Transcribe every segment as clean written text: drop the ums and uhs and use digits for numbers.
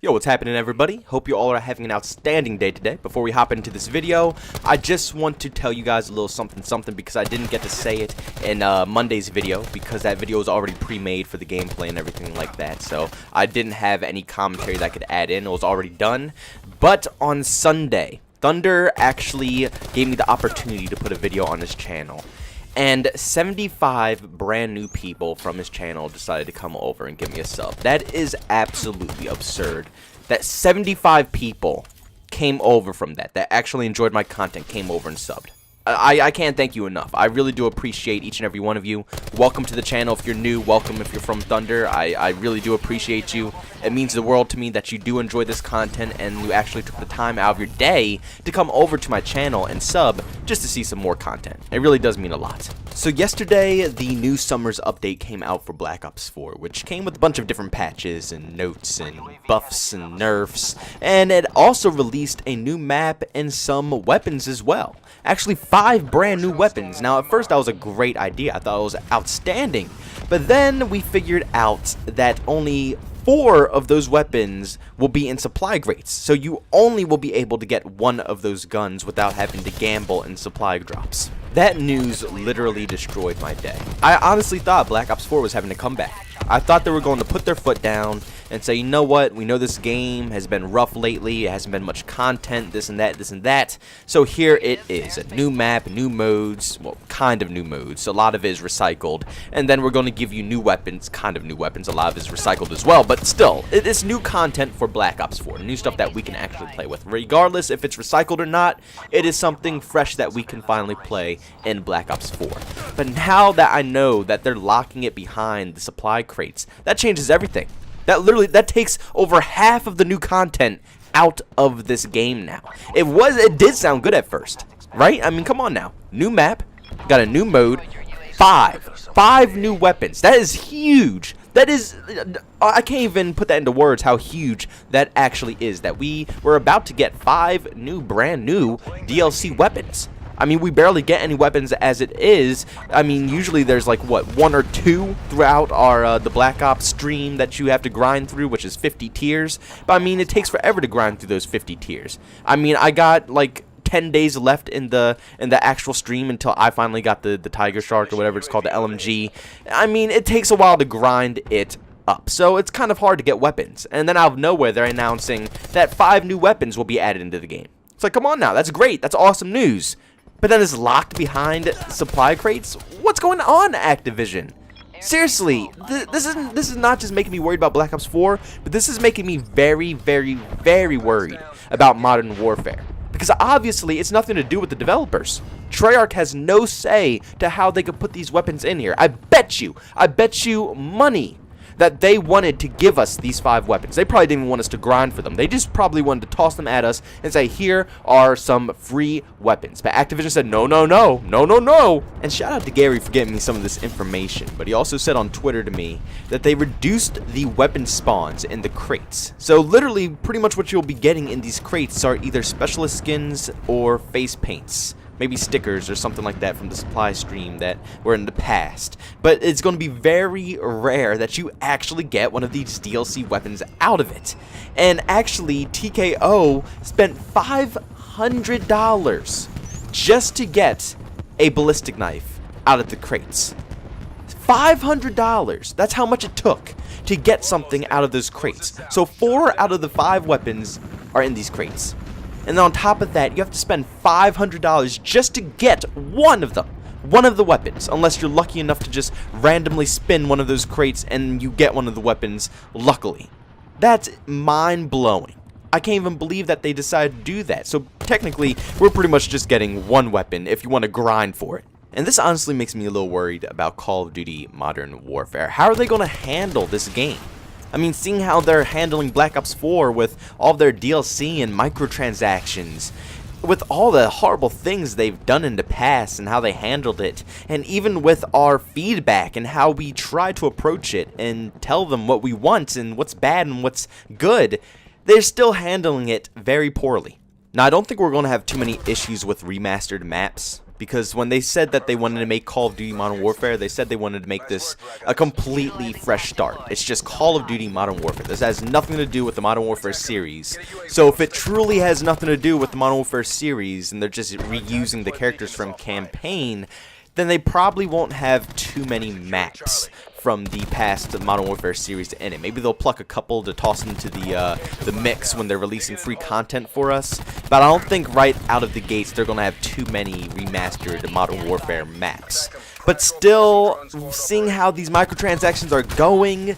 Yo, what's happening, everybody? Hope you all are having an outstanding day today. Before we hop into this video, I just want to tell you guys a little something because I didn't get to say it in Monday's video because that video was already pre-made for the gameplay and everything like that. So I didn't have any commentary that I could add in. It was already done. But on Sunday, Thunder actually gave me the opportunity to put a video on his channel. And 75 brand new people from his channel decided to come over and give me a sub. That is absolutely absurd. That 75 people came over from that actually enjoyed my content, came over and subbed. I can't thank you enough. I really do appreciate each and every one of you. Welcome to the channel if you're new. Welcome if you're from Thunder. I really do appreciate you. It means the world to me that you do enjoy this content and you actually took the time out of your day to come over to my channel and sub just to see some more content. It really does mean a lot. So yesterday, the new Summer's update came out for Black Ops 4, which came with a bunch of different patches and notes and buffs and nerfs. And it also released a new map and some weapons as well. Actually, 5 brand new weapons. Now, at first, that was a great idea. I thought it was outstanding. But then we figured out that only 4 of those weapons will be in supply crates. So you only will be able to get one of those guns without having to gamble in supply drops. That news literally destroyed my day. I honestly thought Black Ops 4 was having a comeback. I thought they were going to put their foot down and say, you know what, we know this game has been rough lately, it hasn't been much content, this and that, so here it is, a new map, new modes, well, kind of new modes, a lot of it is recycled, and then we're going to give you new weapons, kind of new weapons, a lot of it is recycled as well, but still, it is new content for Black Ops 4, new stuff that we can actually play with, regardless if it's recycled or not, it is something fresh that we can finally play in Black Ops 4, but now that I know that they're locking it behind the supply crates, that changes everything. That takes over half of the new content out of this game now. It did sound good at first, right? I mean, come on now. New map, got a new mode, 5 new weapons. That is huge. That is, I can't even put that into words how huge that actually is. That we were about to get 5 brand new DLC weapons. I mean, we barely get any weapons as it is. I mean, usually there's like, what, 1 or 2 throughout our the Black Ops stream that you have to grind through, which is 50 tiers. But I mean, it takes forever to grind through those 50 tiers. I mean, I got like 10 days left in the actual stream until I finally got the Tiger Shark or whatever it's called, the LMG. I mean, it takes a while to grind it up, so it's kind of hard to get weapons. And then out of nowhere, they're announcing that 5 new weapons will be added into the game. It's like, come on now, that's great, that's awesome news. But then it's locked behind supply crates? What's going on, Activision? Seriously, this is not just making me worried about Black Ops 4, but this is making me very, very, very worried about Modern Warfare. Because obviously, it's nothing to do with the developers. Treyarch has no say to how they could put these weapons in here. I bet you money that they wanted to give us these 5 weapons. They probably didn't even want us to grind for them. They just probably wanted to toss them at us and say, here are some free weapons. But Activision said, no, no, no, no, no, no. And shout out to Gary for getting me some of this information. But he also said on Twitter to me that they reduced the weapon spawns in the crates. So literally, pretty much what you'll be getting in these crates are either specialist skins or face paints. Maybe stickers or something like that from the supply stream that were in the past. But it's going to be very rare that you actually get one of these DLC weapons out of it. And actually, TKO spent $500 just to get a ballistic knife out of the crates. $500. That's how much it took to get something out of those crates. So 4 out of the 5 weapons are in these crates. And then on top of that, you have to spend $500 just to get one of them. One of the weapons. Unless you're lucky enough to just randomly spin one of those crates and you get one of the weapons, luckily. That's mind-blowing. I can't even believe that they decided to do that. So technically, we're pretty much just getting one weapon if you want to grind for it. And this honestly makes me a little worried about Call of Duty Modern Warfare. How are they going to handle this game? I mean, seeing how they're handling Black Ops 4 with all of their DLC and microtransactions, with all the horrible things they've done in the past and how they handled it, and even with our feedback and how we try to approach it and tell them what we want and what's bad and what's good, they're still handling it very poorly. Now, I don't think we're going to have too many issues with remastered maps, because when they said that they wanted to make Call of Duty Modern Warfare, they said they wanted to make this a completely fresh start. It's just Call of Duty Modern Warfare. This has nothing to do with the Modern Warfare series. So if it truly has nothing to do with the Modern Warfare series and they're just reusing the characters from campaign, then they probably won't have too many maps from the past Modern Warfare series in it. Maybe they'll pluck a couple to toss into the mix when they're releasing free content for us. But I don't think right out of the gates they're going to have too many remastered Modern Warfare maps. But still, seeing how these microtransactions are going,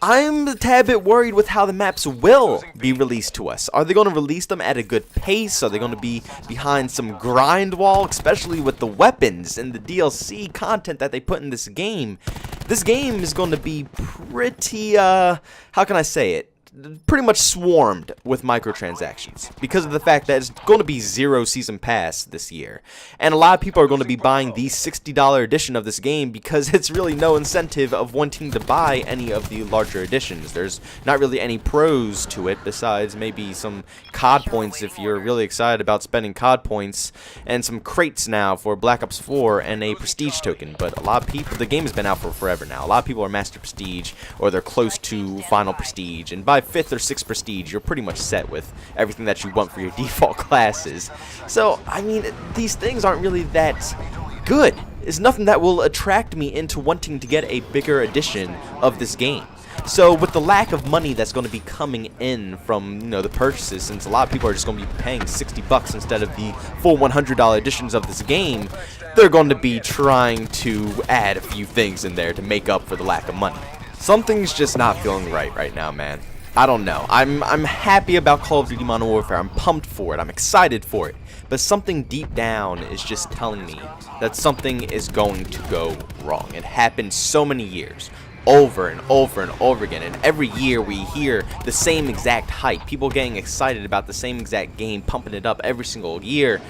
I'm a tad bit worried with how the maps will be released to us. Are they going to release them at a good pace? Are they going to be behind some grind wall, especially with the weapons and the DLC content that they put in this game? This game is going to be pretty, how can I say it? Pretty much swarmed with microtransactions because of the fact that it's going to be zero season pass this year, and a lot of people are going to be buying the $60 edition of this game because it's really no incentive of wanting to buy any of the larger editions. There's not really any pros to it besides maybe some COD points if you're really excited about spending COD points, and some crates now for Black Ops 4 and a prestige token. But a lot of people, the game has been out for forever now. A lot of people are master prestige or they're close to final prestige, and by 5th or 6th prestige, you're pretty much set with everything that you want for your default classes. So, I mean, these things aren't really that good. It's nothing that will attract me into wanting to get a bigger edition of this game. So, with the lack of money that's going to be coming in from, you know, the purchases, since a lot of people are just going to be paying $60 instead of the full $100 editions of this game, they're going to be trying to add a few things in there to make up for the lack of money. Something's just not feeling right now, man. I don't know. I'm happy about Call of Duty Modern Warfare. I'm pumped for it. I'm excited for it. But something deep down is just telling me that something is going to go wrong. It happened so many years, over and over and over again, and every year we hear the same exact hype. People getting excited about the same exact game, pumping it up every single year.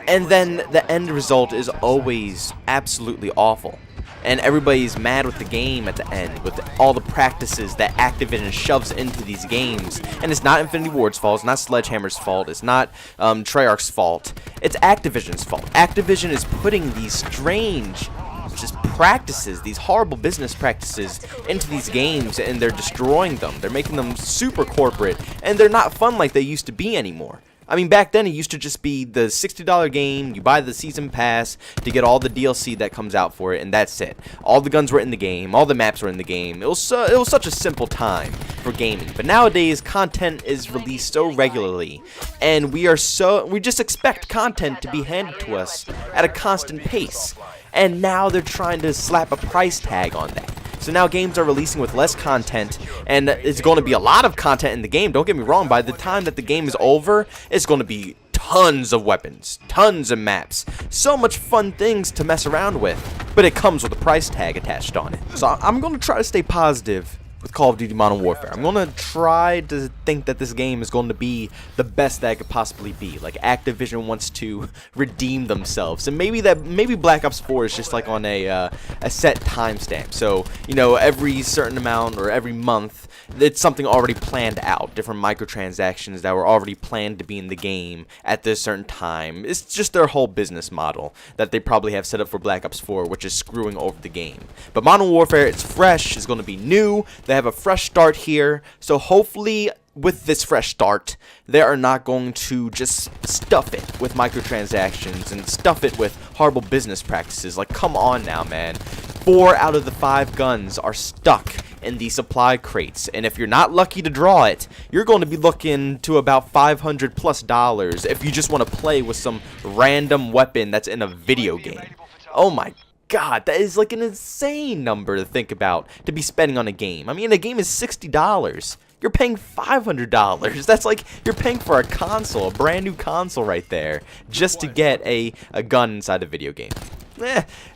And then the end result is always absolutely awful. And everybody's mad with the game at the end, with all the practices that Activision shoves into these games. And it's not Infinity Ward's fault, it's not Sledgehammer's fault, it's not Treyarch's fault, it's Activision's fault. Activision is putting these strange just practices, these horrible business practices into these games, and they're destroying them. They're making them super corporate, and they're not fun like they used to be anymore. I mean, back then it used to just be the $60 game, you buy the season pass to get all the DLC that comes out for it, and that's it. All the guns were in the game, all the maps were in the game. It was such a simple time for gaming. But nowadays, content is released so regularly, and we just expect content to be handed to us at a constant pace. And now they're trying to slap a price tag on that. So now games are releasing with less content, and it's going to be a lot of content in the game. Don't get me wrong, by the time that the game is over, it's going to be tons of weapons, tons of maps, so much fun things to mess around with, but it comes with a price tag attached on it. So I'm going to try to stay positive with Call of Duty Modern Warfare. I'm going to try to think that this game is going to be the best that it could possibly be. Like Activision wants to redeem themselves. And maybe Black Ops 4 is just like on a set timestamp. So, you know, every certain amount or every month, it's something already planned out. Different microtransactions that were already planned to be in the game at this certain time. It's just their whole business model that they probably have set up for Black Ops 4, which is screwing over the game. But Modern Warfare, it's fresh, it's going to be new. They have a fresh start here, so hopefully with this fresh start, they are not going to just stuff it with microtransactions and stuff it with horrible business practices. Like, come on now, man. 4 out of the 5 guns are stuck in the supply crates, and if you're not lucky to draw it, you're going to be looking to about $500+ if you just want to play with some random weapon that's in a video game. Oh my God, that is like an insane number to think about to be spending on a game. I mean, a game is $60. You're paying $500. That's like you're paying for a console, a brand new console right there, just to get a gun inside a video game.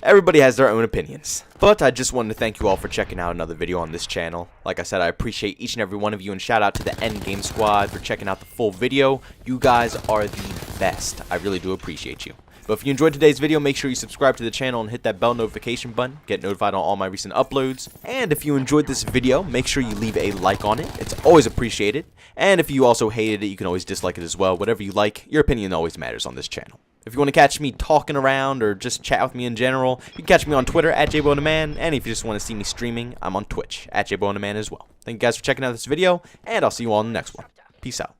Everybody has their own opinions. But I just wanted to thank you all for checking out another video on this channel. Like I said, I appreciate each and every one of you, and shout out to the Endgame Squad for checking out the full video. You guys are the best. I really do appreciate you. But if you enjoyed today's video, make sure you subscribe to the channel and hit that bell notification button. Get notified on all my recent uploads. And if you enjoyed this video, make sure you leave a like on it. It's always appreciated. And if you also hated it, you can always dislike it as well. Whatever you like, your opinion always matters on this channel. If you want to catch me talking around or just chat with me in general, you can catch me on Twitter at JBoneman, and if you just want to see me streaming, I'm on Twitch at JBoneman as well. Thank you guys for checking out this video, and I'll see you all in the next one. Peace out.